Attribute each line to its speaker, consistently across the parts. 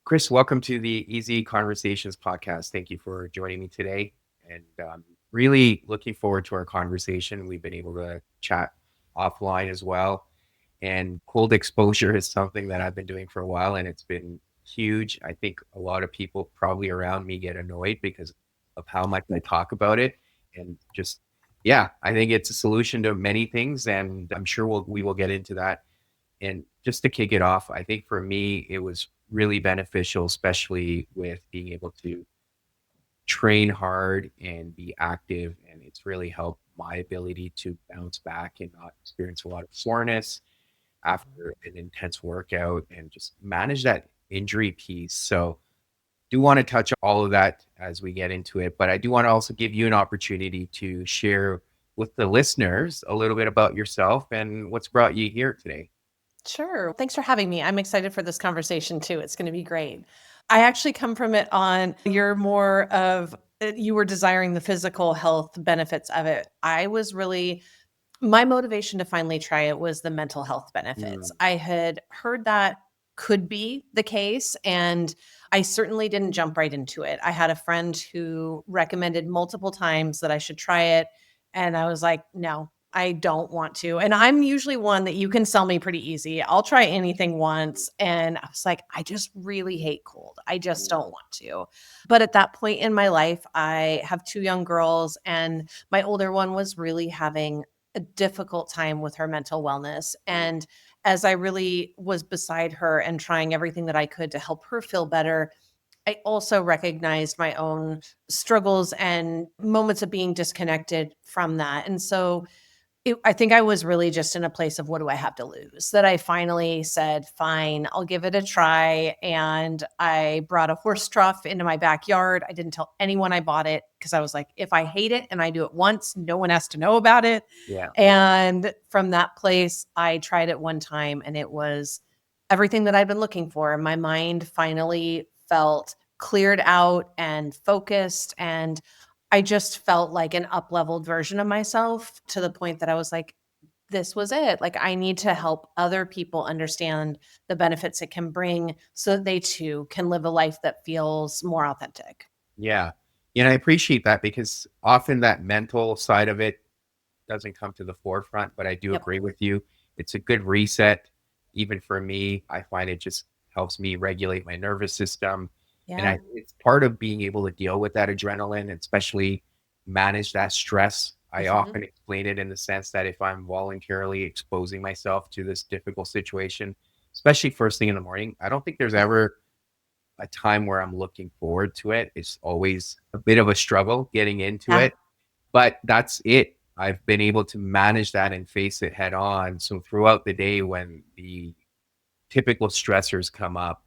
Speaker 1: Kris, welcome to the Easy Conversations podcast. Thank you for joining me today. And really looking forward to our conversation. We've been able to chat offline as well. And cold exposure is something that I've been doing for a while, and it's been huge. I think a lot of people probably around me get annoyed because of how much I talk about it. And just, yeah, I think it's a solution to many things. And I'm sure we will get into that. And just to kick it off, I think for me, it was really beneficial, especially with being able to train hard and be active. And it's really helped my ability to bounce back and not experience a lot of soreness after an intense workout and just manage that injury piece. So, do want to touch all of that as we get into it, but I do want to also give you an opportunity to share with the listeners a little bit about yourself and what's brought you here today.
Speaker 2: Sure. Thanks for having me. I'm excited for this conversation too. It's going to be great. I actually come from it on you're more of you were desiring the physical health benefits of it. I was really my motivation to finally try it was the mental health benefits.
Speaker 1: Mm,
Speaker 2: I had heard that could be the case, and I certainly didn't jump right into it. I had a friend who recommended multiple times that I should try it, and I was like, no, I don't want to. And I'm usually one that you can sell me pretty easy. I'll try anything once. And I was like, I just really hate cold. I just
Speaker 1: mm,
Speaker 2: don't want to. But at that point in my life, I have two young girls, and my older one was really having a difficult time with her mental wellness.
Speaker 1: mm.
Speaker 2: And as I really was beside her and trying everything that I could to help her feel better, I also recognized my own struggles and moments of being disconnected from that. And so I think I was really just in a place of what do I have to lose? That I finally said, fine, I'll give it a try. And I brought a horse trough into my backyard. I didn't tell anyone I bought it because I was like, if I hate it and I do it once, no one has to know about it.
Speaker 1: Yeah.
Speaker 2: And from that place, I tried it one time and it was everything that I'd been looking for. My mind finally felt cleared out and focused. And I just felt like an up-leveled version of myself to the point that I was like, this was it. Like, I need to help other people understand the benefits it can bring so that they too can live a life that feels more authentic.
Speaker 1: Yeah. And I appreciate that because often that mental side of it doesn't come to the forefront, but I do
Speaker 2: Yep.
Speaker 1: agree with you. It's a good reset. Even for me, I find it just helps me regulate my nervous system. And
Speaker 2: Yeah.
Speaker 1: it's part of being able to deal with that adrenaline, and especially manage that stress. I
Speaker 2: Mhm.
Speaker 1: often explain it in the sense that if I'm voluntarily exposing myself to this difficult situation, especially first thing in the morning, I don't think there's
Speaker 2: Yeah.
Speaker 1: ever a time where I'm looking forward to it. It's always a bit of a struggle getting into
Speaker 2: Yeah.
Speaker 1: it, but that's it. I've been able to manage that and face it head on. So throughout the day, when the typical stressors come up,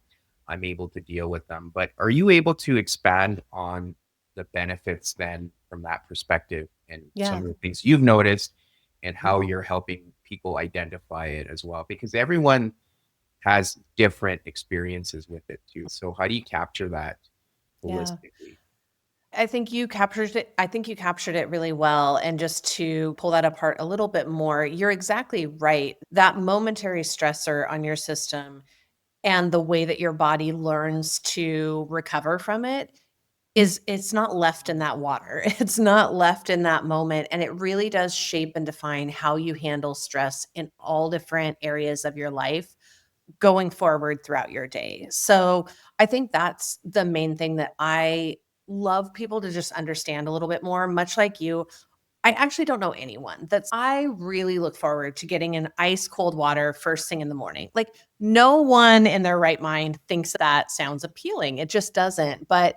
Speaker 1: I'm able to deal with them. But are you able to expand on the benefits then from that perspective and some
Speaker 2: Yeah.
Speaker 1: of the things you've noticed and how you're helping people identify it as well? Because everyone has different experiences with it too. So how do you capture that
Speaker 2: Yeah.
Speaker 1: holistically?
Speaker 2: I think you captured it really well. And just to pull that apart a little bit more, you're exactly right. That momentary stressor on your system and the way that your body learns to recover from it is it's not left in that water. It's not left in that moment. And it really does shape and define how you handle stress in all different areas of your life going forward throughout your day. So I think that's the main thing that I love people to just understand a little bit more. Much like you, I actually don't know anyone that's I really look forward to getting in ice cold water first thing in the morning. Like, no one in their right mind thinks that sounds appealing. It just doesn't. But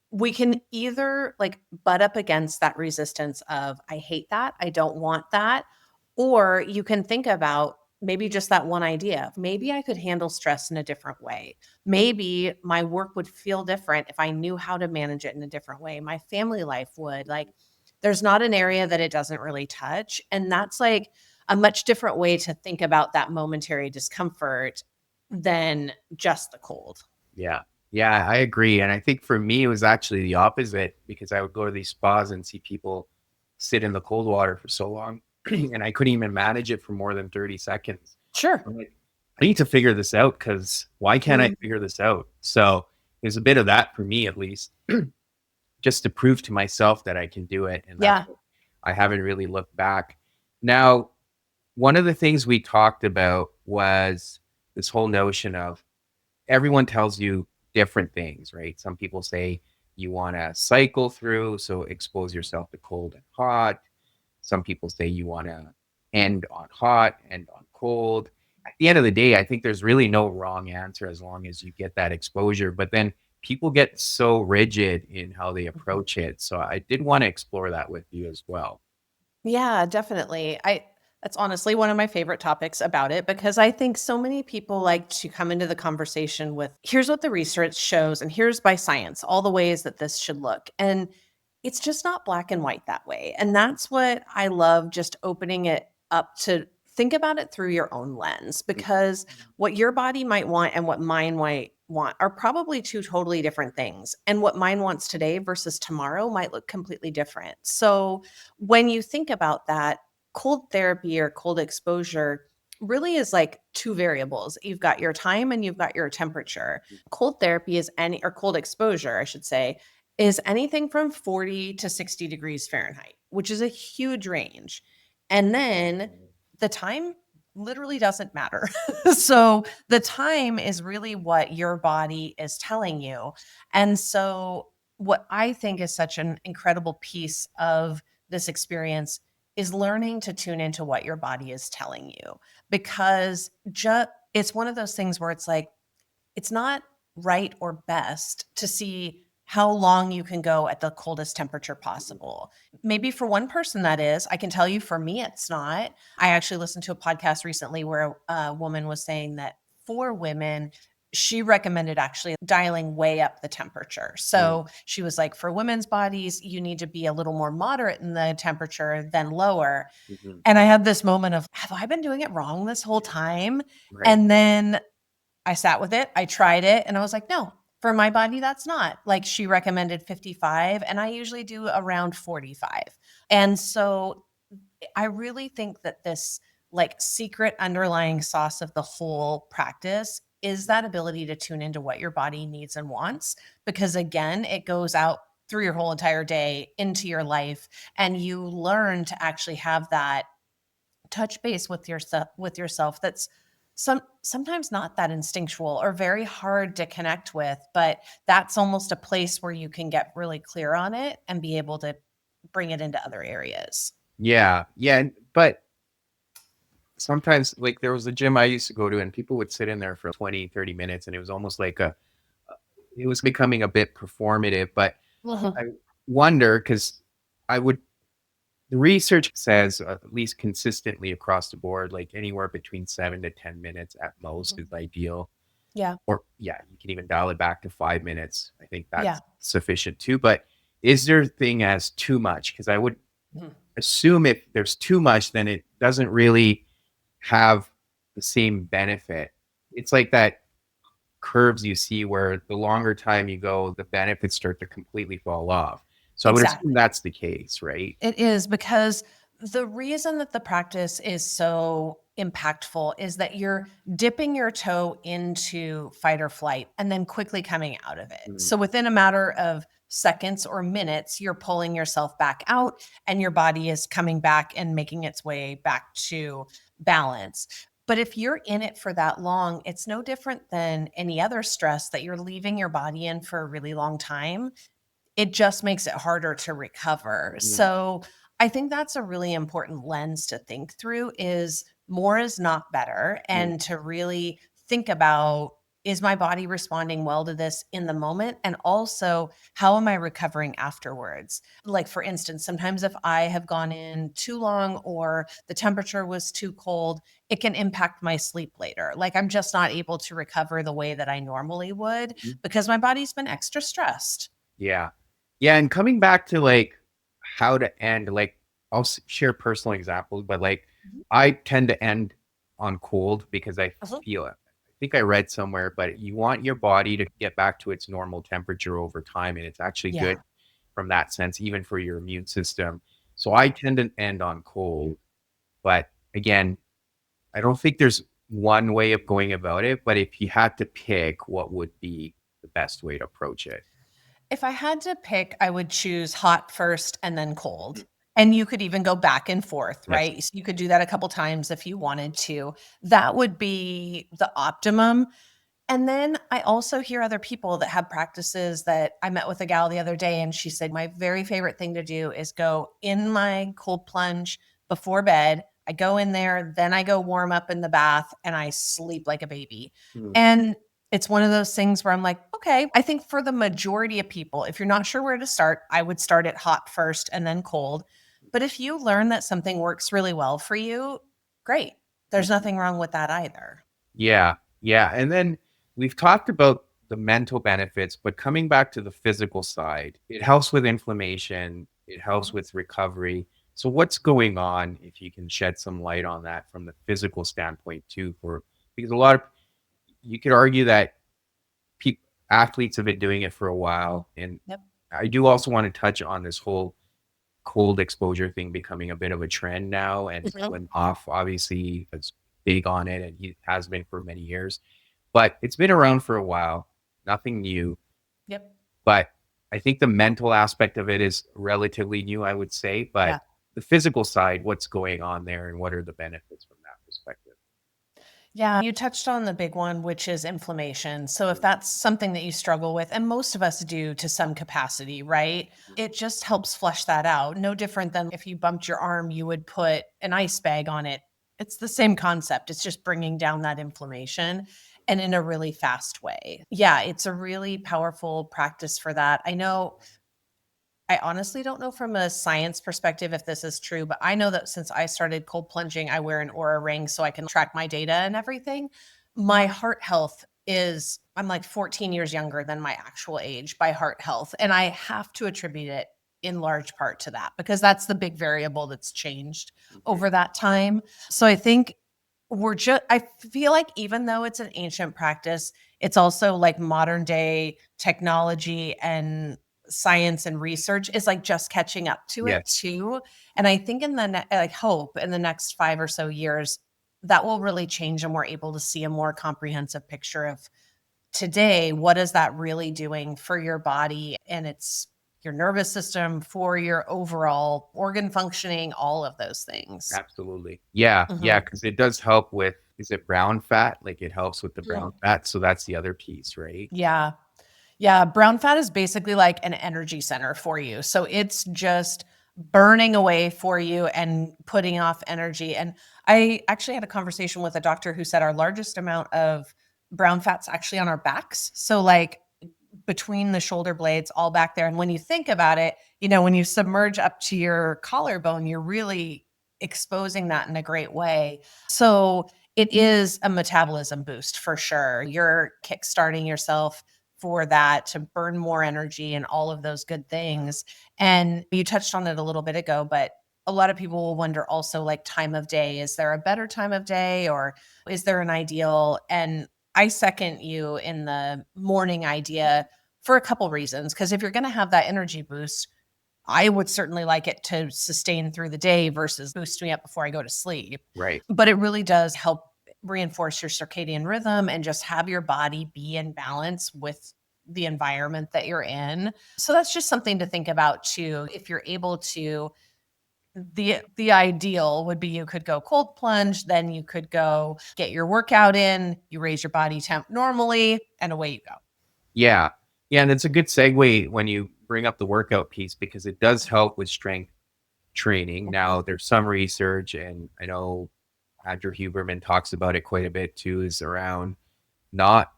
Speaker 2: we can either like butt up against that resistance of, I hate that, I don't want that. Or you can think about maybe just that one idea of maybe I could handle stress in a different way. Maybe my work would feel different if I knew how to manage it in a different way. My family life would. Like, there's not an area that it doesn't really touch. And that's like a much different way to think about that momentary discomfort than just the cold.
Speaker 1: Yeah. Yeah, I agree. And I think for me, it was actually the opposite because I would go to these spas and see people sit in the cold water for so long and I couldn't even manage it for more than 30 seconds.
Speaker 2: Sure.
Speaker 1: I'm like, I need to figure this out because why can't I
Speaker 2: Mm,
Speaker 1: figure this out? So there's a bit of that for me, at least, just to prove to myself that I can do it. And that's
Speaker 2: yeah.
Speaker 1: what I haven't really looked back. Now, one of the things we talked about was this whole notion of everyone tells you different things, right? Some people say you want to cycle through, so expose yourself to cold and hot. Some people say you want to end on hot, end on cold. At the end of the day, I think there's really no wrong answer as long as you get that exposure. But then people get so rigid in how they
Speaker 2: Mhm.
Speaker 1: approach it. So I did want to explore that with you as well.
Speaker 2: Yeah, definitely. I That's honestly one of my favorite topics about it because I think so many people like to come into the conversation with here's what the research shows and here's by science all the ways that this should look. And it's just not black and white that way. And that's what I love just opening it up to think about it through your own lens because what your body might want and what mine might want are probably two totally different things. And what mine wants today versus tomorrow might look completely different. So when you think about that, cold therapy or cold exposure really is like two variables. You've got your time and you've got your temperature. Cold therapy is any, or cold exposure, I should say, is anything from 40 to 60 degrees Fahrenheit, which is a huge range. And then the time literally doesn't matter. So the time is really what your body is telling you. And so, what I think is such an incredible piece of this experience is learning to tune into what your body is telling you because it's one of those things where it's like it's not right or best to see how long you can go at the coldest temperature possible. Maybe for one person that is. I can tell you for me it's not. I actually listened to a podcast recently where a woman was saying that for women she recommended actually dialing way up the temperature.
Speaker 1: Mm,
Speaker 2: So she was like, for women's bodies, you need to be a little more moderate in the temperature than lower.
Speaker 1: mhm.
Speaker 2: And I had this moment of, have I been doing it wrong this whole time?
Speaker 1: Right.
Speaker 2: And then I sat with it, I tried it, and I was like, "No, for my body, that's not." Like, she recommended 55, and I usually do around 45. And so I really think that this, like, secret underlying sauce of the whole practice is that ability to tune into what your body needs and wants, because, again, it goes out through your whole entire day into your life, and you learn to actually have that touch base with yourself that's sometimes not that instinctual or very hard to connect with, but that's almost a place where you can get really clear on it and be able to bring it into other areas.
Speaker 1: Yeah. Yeah. But sometimes, like, there was a gym I used to go to, and people would sit in there for 20, 30 minutes, and it was almost like it was becoming a bit performative. But
Speaker 2: Mhm,
Speaker 1: I wonder because I would, the research says, at least consistently across the board, like anywhere between 7 to 10 minutes at most
Speaker 2: mhm.
Speaker 1: is ideal.
Speaker 2: Yeah,
Speaker 1: Or, yeah, you can even dial it back to 5 minutes. I think
Speaker 2: yeah.
Speaker 1: that's sufficient too. But is there a thing as too much? Because I would
Speaker 2: Mhm.
Speaker 1: assume if there's too much, then it doesn't really have the same benefit. It's like that curves you see where the longer time you go, the benefits start to completely fall off. So I would assume
Speaker 2: Exactly.
Speaker 1: that's the case, right?
Speaker 2: It is because the reason that the practice is so impactful is that you're dipping your toe into fight or flight and then quickly coming out of it.
Speaker 1: Mm,
Speaker 2: So within a matter of seconds or minutes, you're pulling yourself back out and your body is coming back and making its way back to balance. But if you're in it for that long, it's no different than any other stress that you're leaving your body in for a really long time. It just makes it harder to recover.
Speaker 1: mm,
Speaker 2: So, I think that's a really important lens to think through is more is not better,
Speaker 1: mm,
Speaker 2: and to really think about, is my body responding well to this in the moment? And also, how am I recovering afterwards? Like, for instance, sometimes if I have gone in too long or the temperature was too cold, it can impact my sleep later. Like, I'm just not able to recover the way that I normally would
Speaker 1: mhm.
Speaker 2: because my body's been extra stressed.
Speaker 1: Yeah. Yeah. And coming back to like how to end, like I'll share personal examples, but like
Speaker 2: Mhm.
Speaker 1: I tend to end on cold because I
Speaker 2: Uh-huh.
Speaker 1: feel it. I think I read somewhere, but you want your body to get back to its normal temperature over time. And it's actually good
Speaker 2: Yeah.
Speaker 1: from that sense, even for your immune system. So I
Speaker 2: Yeah.
Speaker 1: tend to end on cold. But again, I don't think there's one way of going about it, but if you had to pick, what would be the best way to approach it?
Speaker 2: If I had to pick, I would choose hot first and then cold. And you could even go back and forth,
Speaker 1: Yes.
Speaker 2: right? So you could do that a couple times if you wanted to. That would be the optimum. And then I also hear other people that have practices that I met with a gal the other day, and she said, my very favorite thing to do is go in my cold plunge before bed. I go in there, then I go warm up in the bath and I sleep like a baby.
Speaker 1: Mm,
Speaker 2: And it's one of those things where I'm like, okay, I think for the majority of people, if you're not sure where to start, I would start it hot first and then cold. But if you learn that something works really well for you, great. There's
Speaker 1: mm.
Speaker 2: nothing wrong with that either.
Speaker 1: Yeah, yeah. And then we've talked about the mental benefits, but coming back to the physical side, it helps with inflammation, it helps with recovery. So what's going on if you can shed some light on that from the physical standpoint too, for because a lot of you could argue that people athletes have been doing it for a while. And
Speaker 2: Yep.
Speaker 1: I do also want to touch on this whole cold exposure thing becoming a bit of a trend now. And
Speaker 2: Mhm.
Speaker 1: when off obviously is big on it and he has been for many years. But it's been around for a while, nothing new.
Speaker 2: Yep.
Speaker 1: But I think the mental aspect of it is relatively new, I would say. But
Speaker 2: Yeah.
Speaker 1: the physical side, what's going on there and what are the benefits from that perspective?
Speaker 2: Yeah, you touched on the big one, which is inflammation. So, if that's something that you struggle with, and most of us do to some capacity, right? It just helps flush that out. No different than if you bumped your arm, you would put an ice bag on it. It's the same concept. It's just bringing down that inflammation and in a really fast way. Yeah, it's a really powerful practice for that. I honestly don't know from a science perspective if this is true, but I know that since I started cold plunging, I wear an Aura ring so I can track my data and everything. My heart health is, I'm like 14 years younger than my actual age by heart health. And I have to attribute it in large part to that because that's the big variable that's changed
Speaker 1: Mhm.
Speaker 2: over that time. So I think I feel like even though it's an ancient practice, it's also like modern day technology and science and research is like just catching up to it
Speaker 1: Yes,
Speaker 2: too. And I think I hope in the next 5 or so years that will really change and we're able to see a more comprehensive picture of today, what is that really doing for your body and its your nervous system, for your overall organ functioning, all of those things.
Speaker 1: absolutely. Yeah, yeah,
Speaker 2: Mhm.
Speaker 1: because it does help with, is it brown fat? Like it helps with the brown
Speaker 2: Mm.
Speaker 1: fat. So that's the other piece, right?
Speaker 2: Yeah. Yeah, brown fat is basically like an energy center for you. So it's just burning away for you and putting off energy. And I actually had a conversation with a doctor who said our largest amount of brown fat's actually on our backs. So like between the shoulder blades, all back there. And when you think about it, when you submerge up to your collarbone, you're really exposing that in a great way. So it is a metabolism boost for sure. You're kickstarting yourself for that to burn more energy and all of those good things. And you touched on it a little bit ago, but a lot of people will wonder also like time of day. Is there a better time of day or is there an ideal? And I second you in the morning idea for a couple reasons. Because if you're going to have that energy boost, I would certainly like it to sustain through the day versus boost me up before I go to sleep.
Speaker 1: Right.
Speaker 2: But it really does help reinforce your circadian rhythm and just have your body be in balance with the environment that you're in. So that's just something to think about too. If you're able to, the ideal would be you could go cold plunge, then you could go get your workout in, you raise your body temp normally, and away you go.
Speaker 1: Yeah. Yeah. And it's a good segue when you bring up the workout piece because it does help with strength training. Now,
Speaker 2: Mhm.
Speaker 1: there's some research, and I know Andrew Huberman talks about it quite a bit too, is around not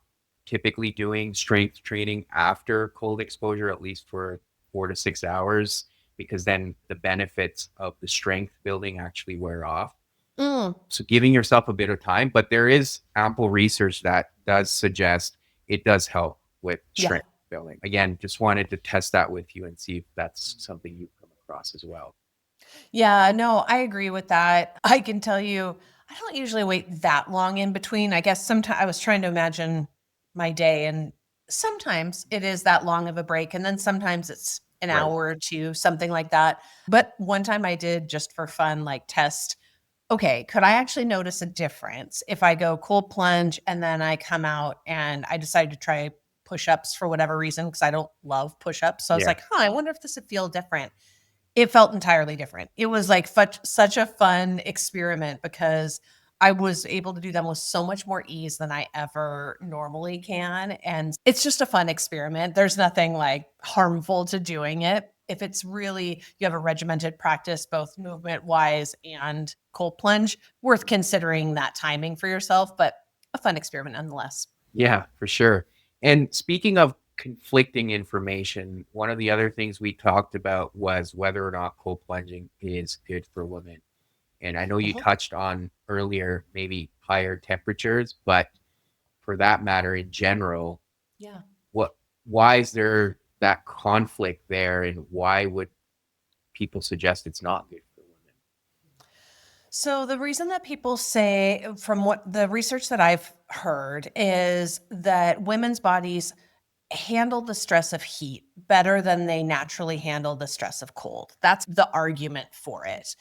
Speaker 1: typically doing strength training after cold exposure, at least for 4 to 6 hours, because then the benefits of the strength building actually wear off.
Speaker 2: Mm,
Speaker 1: So giving yourself a bit of time, but there is ample research that does suggest it does help with
Speaker 2: yeah.
Speaker 1: strength building. Again, just wanted to test that with you and see if that's something you've come across as well.
Speaker 2: Yeah, no, I agree with that. I can tell you, I don't usually wait that long in between. I guess sometimes I was trying to imagine my day, and sometimes it is that long of a break, and then sometimes it's an
Speaker 1: Right.
Speaker 2: hour or two, something like that. But one time I did just for fun, like test. okay, could I actually notice a difference if I go cold plunge and then I come out and I decide to try push-ups for whatever reason because I don't love push-ups. So I was
Speaker 1: Yeah.
Speaker 2: like, huh, I wonder if this would feel different. It felt entirely different. It was like such a fun experiment because I was able to do them with so much more ease than I ever normally can. And it's just a fun experiment. There's nothing like harmful to doing it. If it's really, you have a regimented practice, both movement wise and cold plunge, worth considering that timing for yourself, but a fun experiment nonetheless.
Speaker 1: Yeah, for sure. And speaking of conflicting information, one of the other things we talked about was whether or not cold plunging is good for women. And I know you
Speaker 2: Mhm.
Speaker 1: touched on earlier maybe higher temperatures, but for that matter, in general,
Speaker 2: Yeah.
Speaker 1: what why is there that conflict there, and why would people suggest it's not good for women?
Speaker 2: So the reason that people say, from what the research that I've heard, is that women's bodies handle the stress of heat better than they naturally handle the stress of cold. That's the argument for it.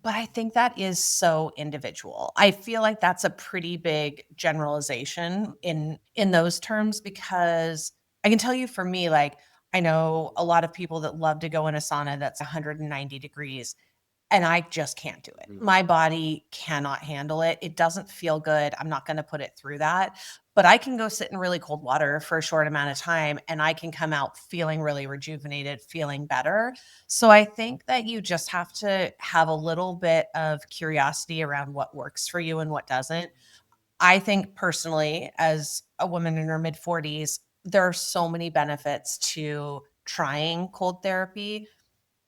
Speaker 2: But I think that is so individual. I feel like that's a pretty big generalization in those terms because I can tell you for me, like I know a lot of people that love to go in a sauna that's 190 degrees and I just can't do it.
Speaker 1: Mm.
Speaker 2: My body cannot handle it. It doesn't feel good. I'm not gonna put it through that. But I can go sit in really cold water for a short amount of time, and I can come out feeling really rejuvenated, feeling better. So I think that you just have to have a little bit of curiosity around what works for you and what doesn't. I think personally, as a woman in her mid-40s, there are so many benefits to trying cold therapy.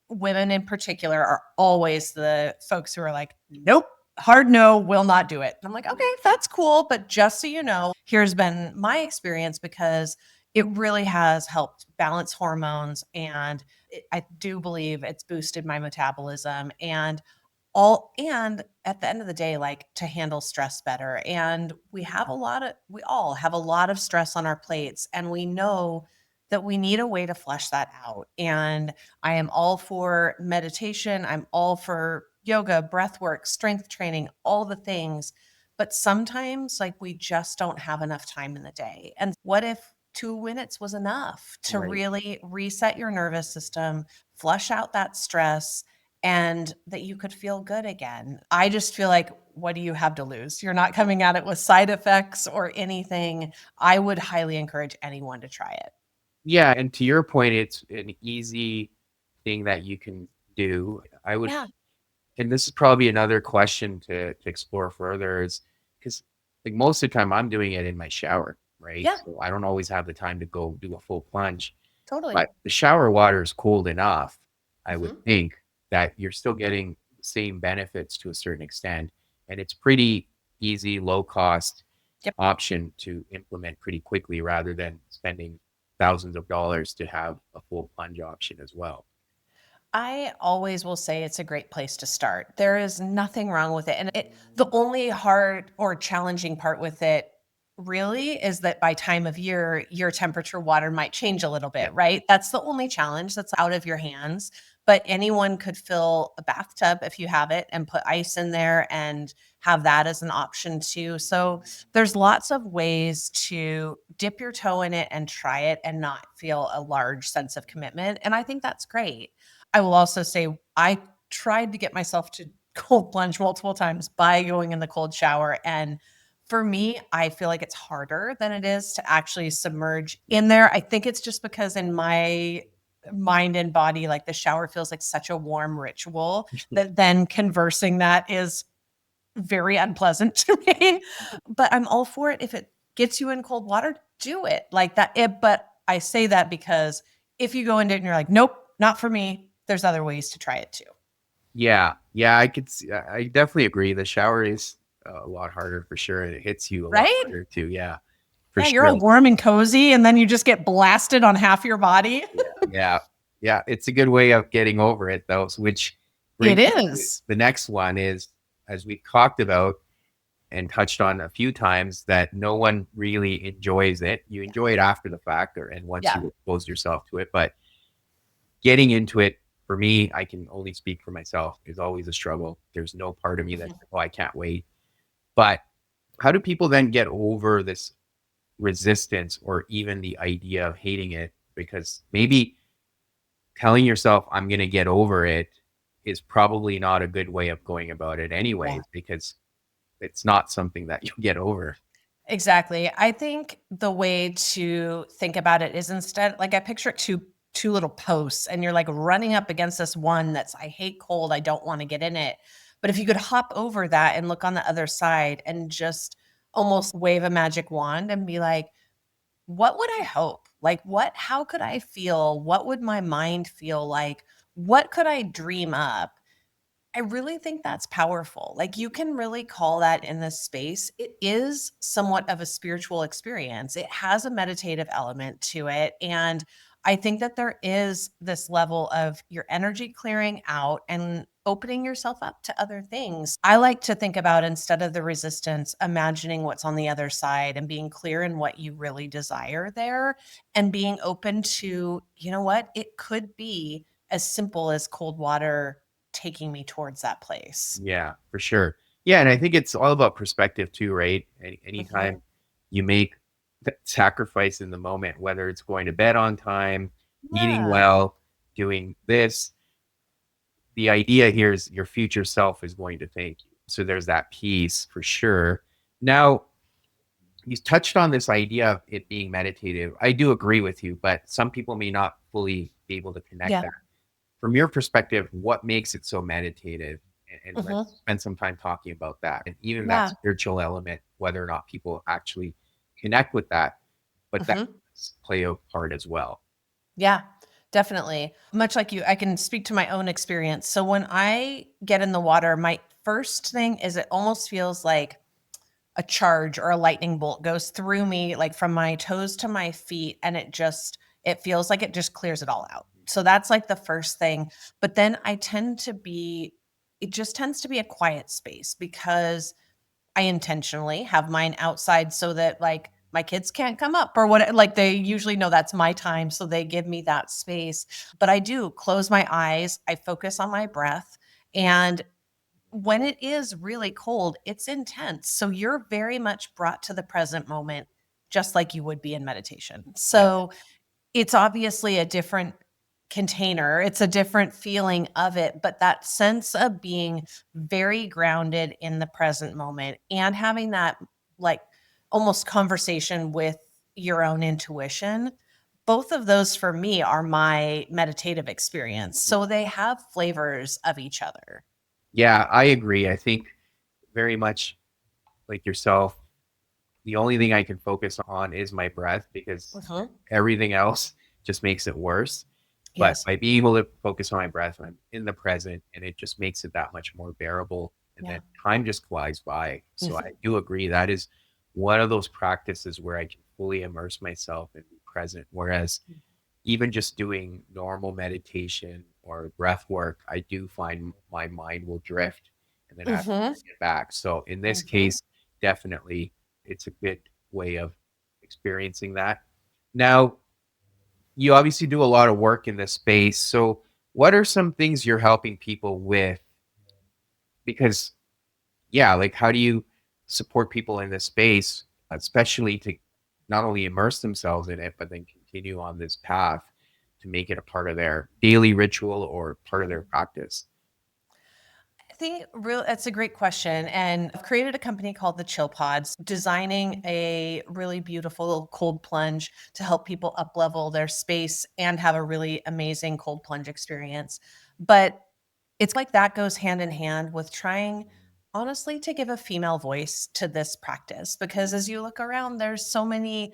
Speaker 2: Women in particular are always the folks who are like, "Nope, hard no, will not do it." And I'm like, "Okay, that's cool, but just so you know, here's been my experience because it really has helped balance hormones and I do believe it's boosted my metabolism and at the end of the day, like to handle stress better. And we all have a lot of stress on our plates, and we know that we need a way to flesh that out. And I am all for meditation, I'm all for yoga, breath work, strength training, all the things. But sometimes, like, we just don't have enough time in the day. And what if 2 minutes was enough to
Speaker 1: Right.
Speaker 2: really reset your nervous system, flush out that stress? And that you could feel good again. I just feel like, what do you have to lose? You're not coming at it with side effects or anything. I would highly encourage anyone to try it.
Speaker 1: Yeah, and to your point, it's an easy thing that you can do. I would,
Speaker 2: Yeah.
Speaker 1: and this is probably another question to explore further, is because like most of the time I'm doing it in my shower, right?
Speaker 2: Yeah,
Speaker 1: So I don't always have the time to go do a full plunge.
Speaker 2: totally.
Speaker 1: But the shower water is cold enough, I would
Speaker 2: Mhm.
Speaker 1: think, that you're still getting the same benefits to a certain extent, and it's pretty easy, low cost
Speaker 2: Yep.
Speaker 1: option to implement pretty quickly rather than spending thousands of dollars to have a full plunge option as well.
Speaker 2: I always will say it's a great place to start. There is nothing wrong with it. And the only hard or challenging part with it really is that by time of year, your temperature water might change a little
Speaker 1: Yeah.
Speaker 2: bit, right? That's the only challenge that's out of your hands. But anyone could fill a bathtub if you have it and put ice in there and have that as an option too. So there's lots of ways to dip your toe in it and try it and not feel a large sense of commitment. And I think that's great. I will also say I tried to get myself to cold plunge multiple times by going in the cold shower, and for me, I feel like it's harder than it is to actually submerge in there. I think it's just because in my mind and body, like, the shower feels like such a warm ritual that then conversing that is very unpleasant to me, but I'm all for it if it gets you in cold water, do it, like that but I say that because if you go into it and you're like, "Nope, not for me," there's other ways to try it too,
Speaker 1: Yeah, yeah, I could see, I definitely agree. The shower is a lot harder for sure, and it hits you a lot
Speaker 2: right?
Speaker 1: harder too. Yeah, for
Speaker 2: Yeah, you're
Speaker 1: sure.
Speaker 2: all warm and cozy, and then you just get blasted on half your body.
Speaker 1: Yeah, yeah, yeah. It's a good way of getting over it, though. Which
Speaker 2: It
Speaker 1: brings me to
Speaker 2: is.
Speaker 1: the next one is, as we talked about and touched on a few times, that no one really enjoys it. You enjoy it after the fact, or and once
Speaker 2: Yeah.
Speaker 1: you expose yourself to it, but getting into it for me, I can only speak for myself, is always a struggle. There's no part of me that's
Speaker 2: Mhm.
Speaker 1: like, oh, I can't wait. But how do people then get over this resistance or even the idea of hating it? Because maybe telling yourself, I'm going to get over it is probably not a good way of going about it,
Speaker 2: Yeah.
Speaker 1: anyways, because it's not something that you get over.
Speaker 2: Exactly. I think the way to think about it is instead like I picture it two little posts and you're like running up against this one that's I hate cold, I don't want to get in it. But if you could hop over that and look on the other side and just almost wave a magic wand and be like, what would I hope? Like what how could I feel? What would my mind feel like? What could I dream up? I really think that's powerful. Like you can really call that in this space. It is somewhat of a spiritual experience. It has a meditative element to it. And I think that there is this level of your energy clearing out and opening yourself up to other things. I like to think about instead of the resistance, imagining what's on the other side and being clear in what you really desire there and being open to, you know what, it could be as simple as cold water taking me towards that place.
Speaker 1: Yeah, for sure. Yeah, and I think it's all about perspective too, right?
Speaker 2: Mhm.
Speaker 1: Anytime you make that sacrifice in the moment, whether it's going to bed on time, eating
Speaker 2: Yeah.
Speaker 1: well, doing this, the idea here is your future self is going to thank you. So there's that piece for sure. Now, you touched on this idea of it being meditative. I do agree with you, but some people may not fully be able to connect
Speaker 2: Yeah.
Speaker 1: that. From your perspective, what makes it so meditative? And let's
Speaker 2: Mhm.
Speaker 1: spend some time talking about that. And even that
Speaker 2: Yeah.
Speaker 1: spiritual element, whether or not people actually connect with that, but that
Speaker 2: Mhm.
Speaker 1: does play a part as well.
Speaker 2: Yeah. Definitely. Much like you, I can speak to my own experience. So when I get in the water, my first thing is it almost feels like a charge or a lightning bolt goes through me like from my toes to my feet and it feels like it just clears it all out. So that's like the first thing. But then it just tends to be a quiet space because I intentionally have mine outside so that like my kids can't come up or what like they usually know that's my time so they give me that space. But I do close my eyes, I focus on my breath and when it is really cold, it's intense. So you're very much brought to the present moment just like you would be in meditation.
Speaker 1: Yeah.
Speaker 2: So it's obviously a different container. It's a different feeling of it, but that sense of being very grounded in the present moment and having that like almost conversation with your own intuition, both of those for me are my meditative experience.
Speaker 1: Mhm.
Speaker 2: So they have flavors of each other.
Speaker 1: Yeah, I agree. I think very much like yourself, the only thing I can focus on is my breath because
Speaker 2: Mhm.
Speaker 1: everything else just makes it worse. But
Speaker 2: Yes.
Speaker 1: by being able to focus on my breath, I'm in the present and it just makes it that much more bearable. And then
Speaker 2: Yeah.
Speaker 1: time just flies by. So I
Speaker 2: Mhm.
Speaker 1: do agree that is one of those practices where I can fully immerse myself and be present. Whereas even just doing normal meditation or breath work, I do find my mind will drift and then I have to
Speaker 2: Mhm.
Speaker 1: bring it back. So in this
Speaker 2: Mhm.
Speaker 1: case, definitely it's a good way of experiencing that. Now, you obviously do a lot of work in this space. So, what are some things you're helping people with? Because, yeah, like how do you support people in this space, especially to not only immerse themselves in it, but then continue on this path to make it a part of their daily ritual or part of their practice?
Speaker 2: I think real that's a great question. And I've created a company called the ChillPods, designing a really beautiful cold plunge to help people up level their space and have a really amazing cold plunge experience. But it's like that goes hand in hand with trying honestly to give a female voice to this practice because as you look around there's so many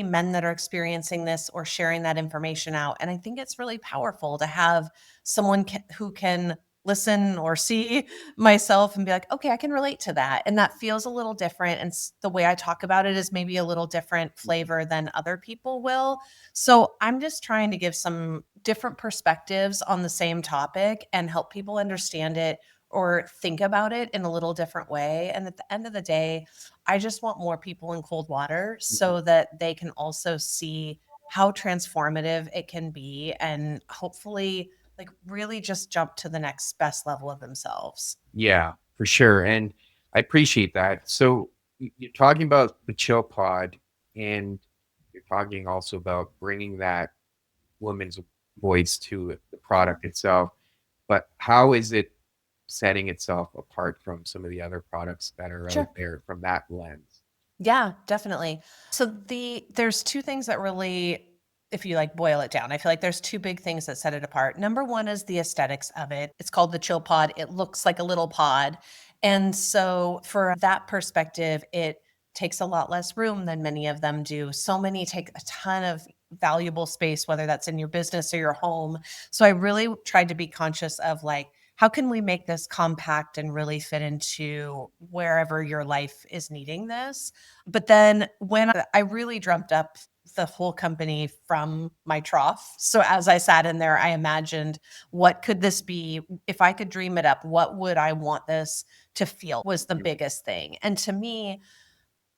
Speaker 2: men that are experiencing this or sharing that information out and I think it's really powerful to have who can listen or see myself and be like okay I can relate to that and that feels a little different and the way I talk about it is maybe a little different flavor than other people will so I'm just trying to give some different perspectives on the same topic and help people understand it or think about it in a little different way. And at the end of the day, I just want more people in cold water
Speaker 1: Mhm.
Speaker 2: so that they can also see how transformative it can be and hopefully like really just jump to the next best level of themselves.
Speaker 1: Yeah, for sure. And I appreciate that. So you're talking about the chill pod, and you're talking also about bringing that woman's voice to the product itself. But how is it setting itself apart from some of the other products that are out
Speaker 2: Sure.
Speaker 1: there from that lens?
Speaker 2: Yeah, definitely. So there's two things that really, if you like boil it down, I feel like there's two big things that set it apart. Number one is the aesthetics of it. It's called the Chill Pod. It looks like a little pod. And so for that perspective, it takes a lot less room than many of them do. So many take a ton of valuable space, whether that's in your business or your home. So I really tried to be conscious of like, how can we make this compact and really fit into wherever your life is needing this? But then when I really dreamt up the whole company from my trough. So as I sat in there, I imagined what could this be? If I could dream it up, what would I want this to feel was the
Speaker 1: Mhm.
Speaker 2: biggest thing. And to me,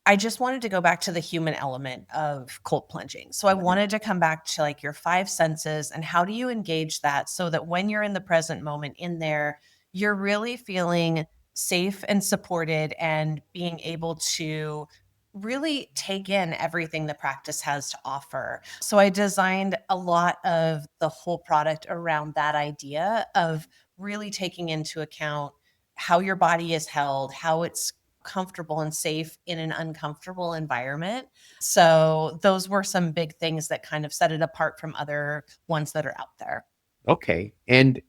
Speaker 2: I just wanted to go back to the human element of cold plunging. So I
Speaker 1: Mhm.
Speaker 2: wanted to come back to like your five senses and how do you engage that so that when you're in the present moment in there, you're really feeling safe and supported and being able to really take in everything the practice has to offer. So I designed a lot of the whole product around that idea of really taking into account how your body is held, how it's comfortable and safe in an uncomfortable environment. So those were some big things that kind of set it apart from other ones that are out there.
Speaker 1: Okay. And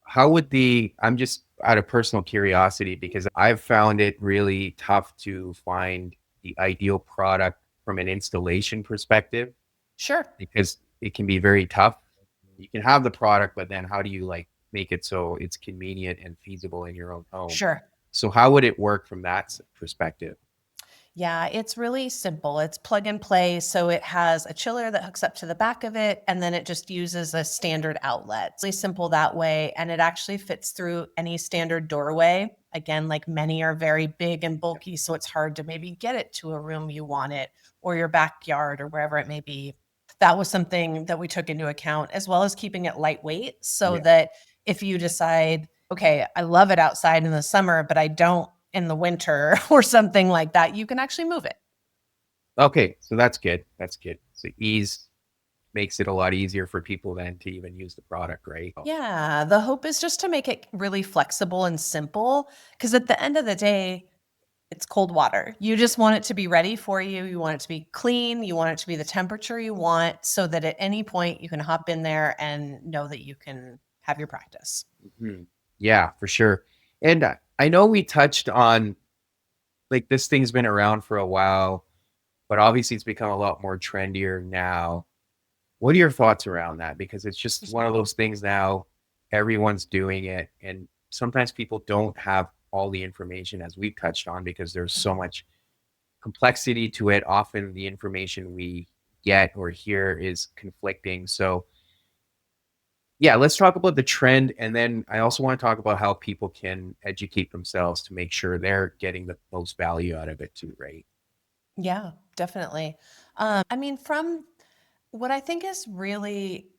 Speaker 1: how would I'm just out of personal curiosity because I've found it really tough to find the ideal product from an installation perspective
Speaker 2: Sure.
Speaker 1: because it can be very tough. You can have the product, but then how do you like make it so it's convenient and feasible in your own home?
Speaker 2: Sure.
Speaker 1: So how would it work from that perspective?
Speaker 2: Yeah, it's really simple. It's plug and play. So it has a chiller that hooks up to the back of it, and then it just uses a standard outlet. It's really simple that way. And it actually fits through any standard doorway. Again, like many are very big and bulky. So it's hard to maybe get it to a room you want it or your backyard or wherever it may be. That was something that we took into account, as well as keeping it lightweight so
Speaker 1: Yeah.
Speaker 2: that if you decide, okay, I love it outside in the summer, but I don't in the winter or something like that, you can actually move it.
Speaker 1: Okay. So that's good. That's good. So ease makes it a lot easier for people then to even use the product, right? Oh.
Speaker 2: Yeah, the hope is just to make it really flexible and simple because at the end of the day, it's cold water. You just want it to be ready for you. You want it to be clean. You want it to be the temperature you want so that at any point you can hop in there and know that you can have your practice.
Speaker 1: Mhm. Yeah, for sure. And I know we touched on like this thing's been around for a while, but obviously it's become a lot more trendier now. What are your thoughts around that? Because it's just one of those things now, everyone's doing it. And sometimes people don't have all the information as we've touched on because there's so
Speaker 2: Mhm.
Speaker 1: much complexity to it. Often the information we get or hear is conflicting. So, yeah, let's talk about the trend. And then I also want to talk about how people can educate themselves to make sure they're getting the most value out of it too, right?
Speaker 2: Yeah, definitely. I mean, from what I think is really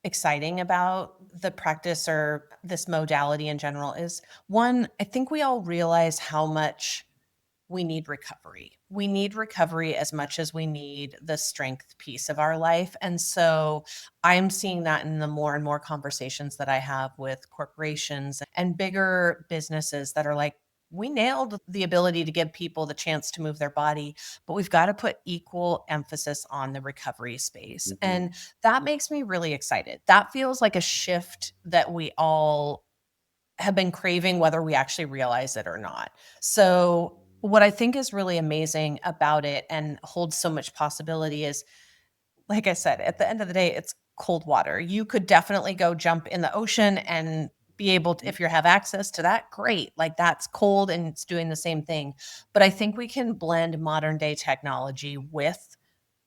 Speaker 2: exciting about the practice or this modality in general is one, I think we all realize how much we need recovery. We need recovery as much as we need the strength piece of our life. And so I'm seeing that in the more and more conversations that I have with corporations and bigger businesses that are like, we nailed the ability to give people the chance to move their body, but we've got to put equal emphasis on the recovery space.
Speaker 1: Hmm.
Speaker 2: And that makes me really excited. That feels like a shift that we all have been craving whether we actually realize it or not. So, what I think is really amazing about it and holds so much possibility is, like I said, at the end of the day, it's cold water. You could definitely go jump in the ocean and be able to, if you have access to that, great. Like that's cold and it's doing the same thing. But I think we can blend modern day technology with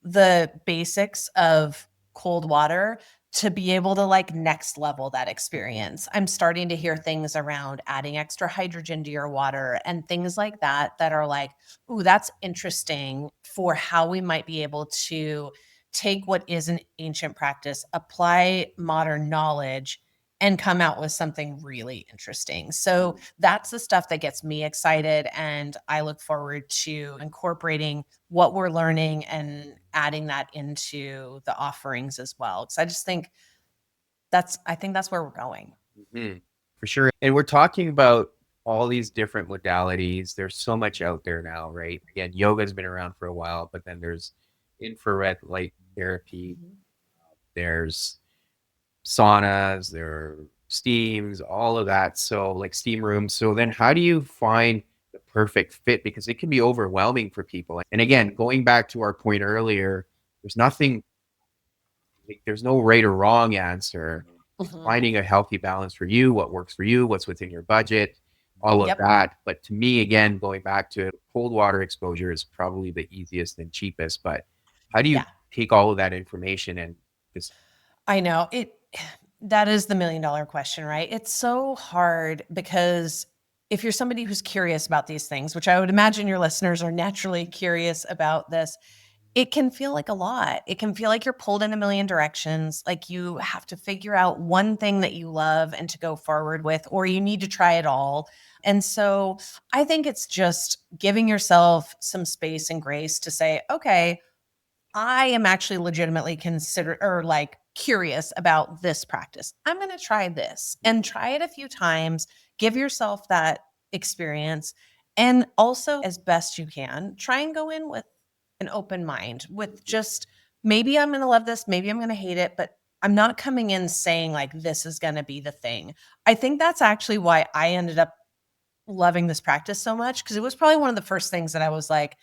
Speaker 2: the basics of cold water to be able to like next level that experience. I'm starting to hear things around adding extra hydrogen to your water and things like that that are like, ooh, that's interesting for how we might be able to take what is an ancient practice, apply modern knowledge, and come out with something really interesting. So that's the stuff that gets me excited. And I look forward to incorporating what we're learning and adding that into the offerings as well. Because I think that's where we're going.
Speaker 1: Mhm. For sure. And we're talking about all these different modalities. There's so much out there now, right? Again, yoga's been around for a while, but then there's infrared light therapy,
Speaker 2: Mhm.
Speaker 1: there's saunas, there are steams, all of that. So, like steam rooms. So, then how do you find the perfect fit? Because it can be overwhelming for people. And again, going back to our point earlier, there's nothing, like, there's no right or wrong answer. It's
Speaker 2: Mhm.
Speaker 1: finding a healthy balance for you, what works for you, what's within your budget, all of
Speaker 2: Yep.
Speaker 1: that. But to me, again, going back to cold water exposure is probably the easiest and cheapest. But how do you
Speaker 2: Yeah.
Speaker 1: take all of that information and just,
Speaker 2: I know it. That is the $1,000,000 question, right? It's so hard because if you're somebody who's curious about these things, which I would imagine your listeners are naturally curious about this, it can feel like a lot. It can feel like you're pulled in a million directions, like you have to figure out one thing that you love and to go forward with, or you need to try it all. And so I think it's just giving yourself some space and grace to say, okay, I am actually legitimately consider or like curious about this practice. I'm going to try this and try it a few times. Give yourself that experience. And also, as best you can, try and go in with an open mind, with just maybe I'm going to love this, maybe I'm going to hate it, but I'm not coming in saying like this is going to be the thing. I think that's actually why I ended up loving this practice so much because it was probably one of the first things that I was like,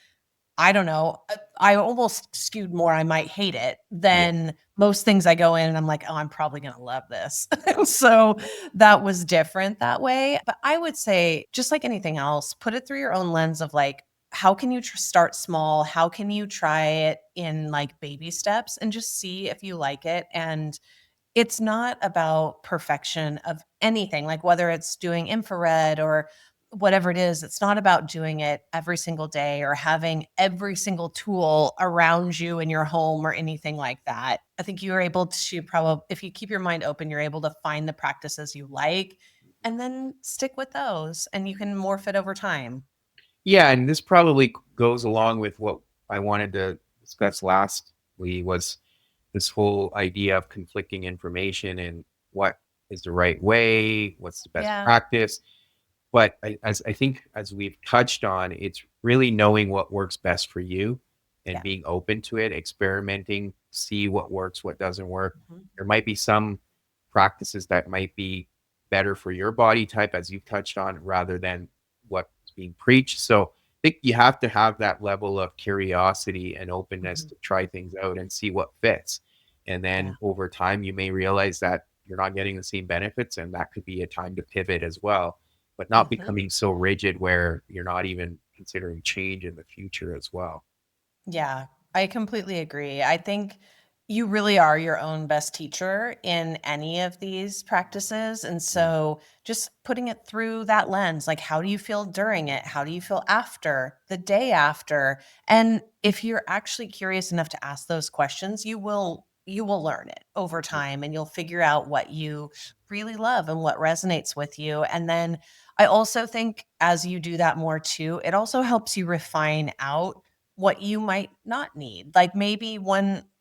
Speaker 2: I don't know. I almost skewed more I might hate it
Speaker 1: yeah,
Speaker 2: than most things I go in and I'm like, "Oh, I'm probably gonna love this." So, that was different that way, but I would say, just like anything else, put it through your own lens of, like, how can you start small? How can you try it in, like, baby steps and just see if you like it, and it's not about perfection of anything, like whether it's doing infrared or whatever it is, it's not about doing it every single day or having every single tool around you in your home or anything like that. I think you're able to probably, if you keep your mind open, you're able to find the practices you like and then stick with those and you can morph it over time.
Speaker 1: yeah. And this probably goes along with what I wanted to discuss lastly was this whole idea of conflicting information and what is the right way, what's the best
Speaker 2: Yeah.
Speaker 1: practice. But as I think, as we've touched on, it's really knowing what works best for you and
Speaker 2: Yeah.
Speaker 1: being open to it, experimenting, see what works, what doesn't work.
Speaker 2: Mhm.
Speaker 1: There might be some practices that might be better for your body type, as you've touched on, rather than what's being preached. So I think you have to have that level of curiosity and openness
Speaker 2: Mhm.
Speaker 1: to try things out and see what fits. And
Speaker 2: Yeah.
Speaker 1: then over time, you may realize that you're not getting the same benefits, and that could be a time to pivot as well, but not
Speaker 2: Mhm.
Speaker 1: becoming so rigid where you're not even considering change in the future as well.
Speaker 2: Yeah, I completely agree. I think you really are your own best teacher in any of these practices. And
Speaker 1: Mm.
Speaker 2: so just putting it through that lens, like how do you feel during it? How do you feel after, the day after? And if you're actually curious enough to ask those questions, you will learn it over time and you'll figure out what you really love and what resonates with you. And then I also think as you do that more too, it also helps you refine out what you might not need. Like maybe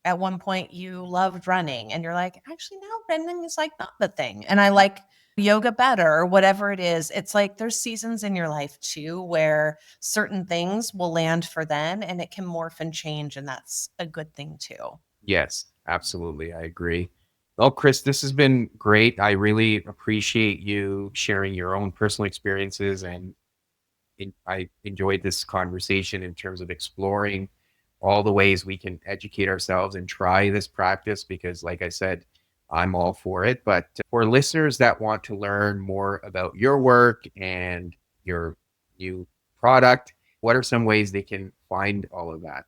Speaker 2: at one point you loved running and you're like, actually now running is like not the thing. And I like yoga better or whatever it is. It's like there's seasons in your life too where certain things will land for then and it can morph and change. And that's a good thing too.
Speaker 1: Yes, absolutely. I agree. Well, Chris, this has been great. I really appreciate you sharing your own personal experiences, and I enjoyed this conversation in terms of exploring all the ways we can educate ourselves and try this practice because, like I said, I'm all for it. But for listeners that want to learn more about your work and your new product, what are some ways they can find all of that?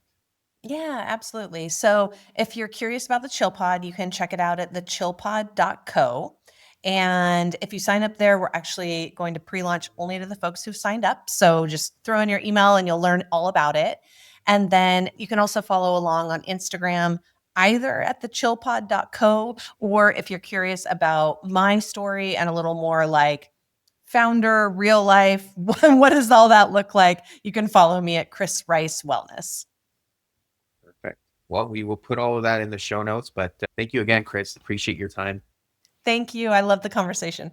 Speaker 2: Yeah, absolutely. So if you're curious about the ChillPod, you can check it out at thechillpod.co. And if you sign up there, we're actually going to pre-launch only to the folks who've signed up. So just throw in your email and you'll learn all about it. And then you can also follow along on Instagram. either at the chillpod.co, or if you're curious about my story and a little more like founder, real life, what does all that look like? You can follow me at Kris Rice Wellness.
Speaker 1: Perfect. Well, we will put all of that in the show notes, but thank you again, Kris. Appreciate your time.
Speaker 2: Thank you. I love the conversation.